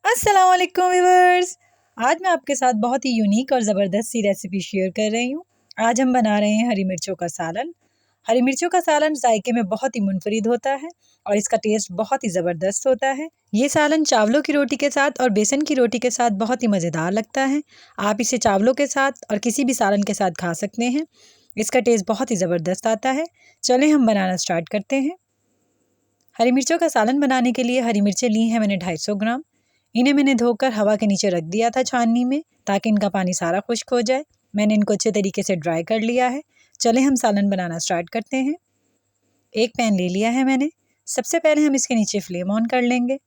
अस्सलाम वालेकुम व्यूअर्स। आज मैं आपके साथ बहुत ही यूनिक और ज़बरदस्त सी रेसिपी शेयर कर रही हूँ। आज हम बना रहे हैं हरी मिर्चों का सालन। हरी मिर्चों का सालन जायके में बहुत ही मुनफरिद होता है और इसका टेस्ट बहुत ही ज़बरदस्त होता है। ये सालन चावलों की रोटी के साथ और बेसन की रोटी के साथ बहुत ही मज़ेदार लगता है। आप इसे चावलों के साथ और किसी भी सालन के साथ खा सकते हैं। इसका टेस्ट बहुत ही ज़बरदस्त आता है। चलें हम बनाना स्टार्ट करते हैं। हरी मिर्चों का सालन बनाने के लिए हरी मिर्चें ली हैं मैंने 250 ग्राम। इन्हें मैंने धोकर हवा के नीचे रख दिया था छाननी में, ताकि इनका पानी सारा खुश्क हो जाए। मैंने इनको अच्छे तरीके से ड्राई कर लिया है। चले हम सालन बनाना स्टार्ट करते हैं। एक पैन ले लिया है मैंने। सबसे पहले हम इसके नीचे फ्लेम ऑन कर लेंगे।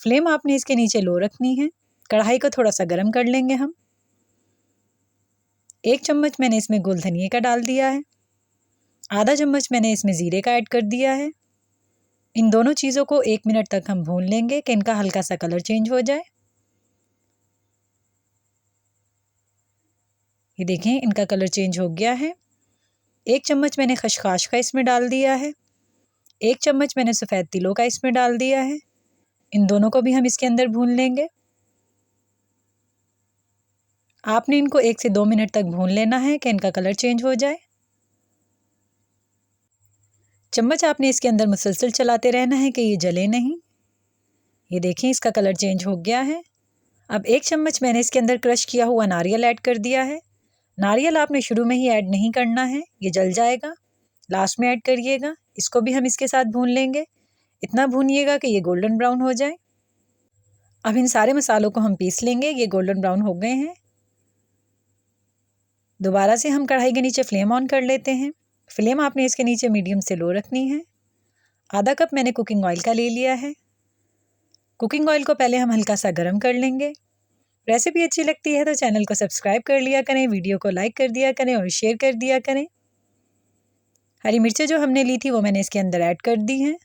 फ्लेम आपने इसके नीचे लो रखनी है। कढ़ाई को थोड़ा सा गर्म कर लेंगे हम। 1 चम्मच मैंने इसमें गोल धनिये का डाल दिया है। आधा चम्मच मैंने इसमें ज़ीरे का ऐड कर दिया है। इन दोनों चीज़ों को 1 मिनट तक हम भून लेंगे कि इनका हल्का सा कलर चेंज हो जाए। ये देखें, इनका कलर चेंज हो गया है। 1 चम्मच मैंने खसखस का इसमें डाल दिया है। 1 चम्मच मैंने सफ़ेद तिलों का इसमें डाल दिया है। इन दोनों को भी हम इसके अंदर भून लेंगे। आपने इनको 1 से 2 मिनट तक भून लेना है कि इनका कलर चेंज हो जाए। चम्मच आपने इसके अंदर मुसलसल चलाते रहना है कि ये जले नहीं। ये देखें, इसका कलर चेंज हो गया है। अब 1 चम्मच मैंने इसके अंदर क्रश किया हुआ नारियल ऐड कर दिया है। नारियल आपने शुरू में ही ऐड नहीं करना है, ये जल जाएगा। लास्ट में ऐड करिएगा। इसको भी हम इसके साथ भून लेंगे। इतना भूनिएगा कि ये गोल्डन ब्राउन हो जाए। अब इन सारे मसालों को हम पीस लेंगे। ये गोल्डन ब्राउन हो गए हैं। दोबारा से हम कढ़ाई के नीचे फ्लेम ऑन कर लेते हैं। फ्लेम आपने इसके नीचे मीडियम से लो रखनी है। आधा कप मैंने कुकिंग ऑयल का ले लिया है। कुकिंग ऑयल को पहले हम हल्का सा गर्म कर लेंगे। रेसिपी अच्छी लगती है तो चैनल को सब्सक्राइब कर लिया करें, वीडियो को लाइक कर दिया करें और शेयर कर दिया करें। हरी मिर्चें जो हमने ली थी वो मैंने इसके अंदर ऐड कर दी हैं।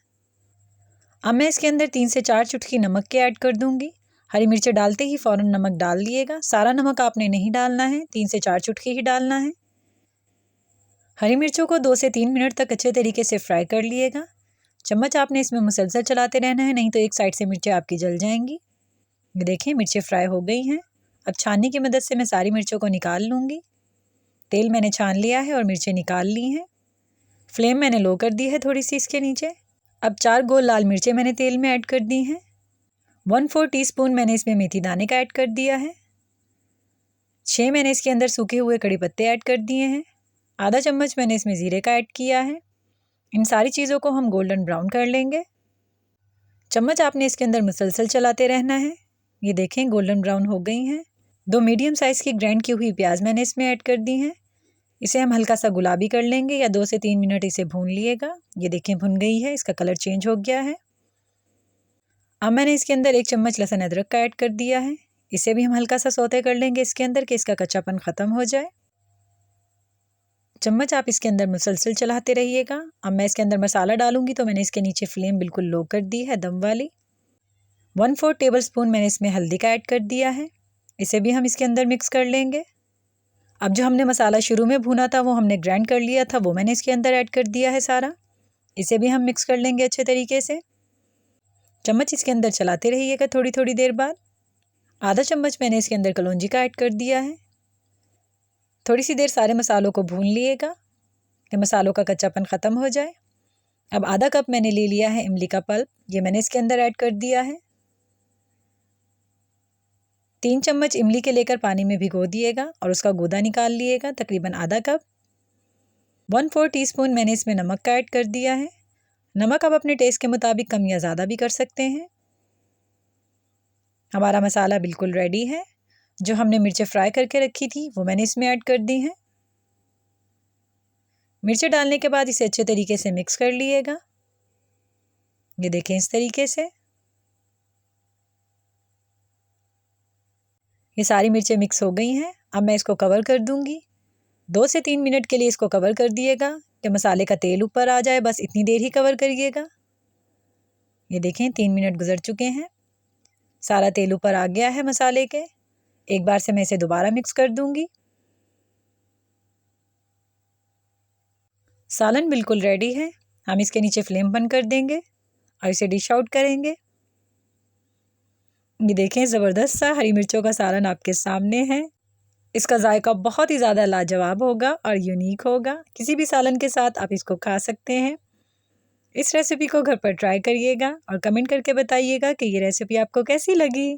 अब मैं इसके अंदर 3 से 4 चुटकी नमक के ऐड कर दूंगी। हरी मिर्चें डालते ही फ़ौरन नमक डाल दिएगा। सारा नमक आपने नहीं डालना है, 3 से 4 चुटकी ही डालना है। हरी मिर्चों को 2 से 3 मिनट तक अच्छे तरीके से फ्राई कर लिएगा। चम्मच आपने इसमें मुसलसल चलाते रहना है, नहीं तो एक साइड से मिर्चें आपकी जल जाएंगी। ये देखें, मिर्चें फ्राई हो गई हैं। अब छाननी की मदद से मैं सारी मिर्चों को निकाल लूँगी। तेल मैंने छान लिया है और मिर्चें निकाल ली हैं। फ्लेम मैंने लो कर दी है थोड़ी सी इसके नीचे। अब 4 गोल लाल मिर्चें मैंने तेल में ऐड कर दी हैं। 1/4 टीस्पून मैंने इसमें मेथी दाने का ऐड कर दिया है। 6 मैंने इसके अंदर सूखे हुए कड़ी पत्ते ऐड कर दिए हैं। आधा चम्मच मैंने इसमें ज़ीरे का ऐड किया है। इन सारी चीज़ों को हम गोल्डन ब्राउन कर लेंगे। चम्मच आपने इसके अंदर मुसलसल चलाते रहना है। ये देखें, गोल्डन ब्राउन हो गई हैं। 2 मीडियम साइज़ की ग्राइंड की हुई प्याज मैंने इसमें ऐड कर दी हैं। इसे हम हल्का सा गुलाबी कर लेंगे या 2 से 3 मिनट इसे भून लिएगा। ये देखें, भुन गई है, इसका कलर चेंज हो गया है। अब मैंने इसके अंदर 1 चम्मच लहसुन अदरक का ऐड कर दिया है। इसे भी हम हल्का सा सौते कर लेंगे इसके अंदर कि इसका कच्चापन ख़त्म हो जाए। चम्मच आप इसके अंदर मुसलसल चलाते रहिएगा। अब मैं इसके अंदर मसाला डालूंगी तो मैंने इसके नीचे फ्लेम बिल्कुल लो कर दी है, दम वाली। 1/4 टेबलस्पून मैंने इसमें हल्दी का ऐड कर दिया है। इसे भी हम इसके अंदर मिक्स कर लेंगे। अब जो हमने मसाला शुरू में भुना था वो हमने ग्राइंड कर लिया था, वो मैंने इसके अंदर ऐड कर दिया है सारा। इसे भी हम मिक्स कर लेंगे अच्छे तरीके से। चम्मच इसके अंदर चलाते रहिएगा थोड़ी थोड़ी देर बाद। आधा चम्मच मैंने इसके अंदर कलौंजी का ऐड कर दिया है। थोड़ी सी देर सारे मसालों को भून लिएगा कि मसालों का कच्चापन ख़त्म हो जाए। अब आधा कप मैंने ले लिया है इमली का पल्प, ये मैंने इसके अंदर ऐड कर दिया है। 3 चम्मच इमली के लेकर पानी में भिगो दिएगा और उसका गूदा निकाल लिएगा, तकरीबन आधा कप। 1/4 टीस्पून मैंने इसमें नमक का ऐड कर दिया है। नमक आप अपने टेस्ट के मुताबिक कम या ज़्यादा भी कर सकते हैं। हमारा मसाला बिल्कुल रेडी है। जो हमने मिर्चें फ्राई करके रखी थी वो मैंने इसमें ऐड कर दी हैं। मिर्चें डालने के बाद इसे अच्छे तरीके से मिक्स कर लिएगा। ये देखें, इस तरीके से। ये सारी मिर्चें मिक्स हो गई हैं। अब मैं इसको कवर कर दूंगी। 2 से 3 मिनट के लिए इसको कवर कर दिएगा कि मसाले का तेल ऊपर आ जाए, बस इतनी देर ही कवर करिएगा। ये देखें, 3 मिनट गुजर चुके हैं। सारा तेल ऊपर आ गया है मसाले के। एक बार से मैं इसे दोबारा मिक्स कर दूंगी। सालन बिल्कुल रेडी है। हम इसके नीचे फ्लेम बंद कर देंगे और इसे डिश आउट करेंगे। ये देखें, ज़बरदस्त सा हरी मिर्चों का सालन आपके सामने है। इसका जायका बहुत ही ज़्यादा लाजवाब होगा और यूनिक होगा। किसी भी सालन के साथ आप इसको खा सकते हैं। इस रेसिपी को घर पर ट्राई करिएगा और कमेंट करके बताइएगा कि ये रेसिपी आपको कैसी लगी।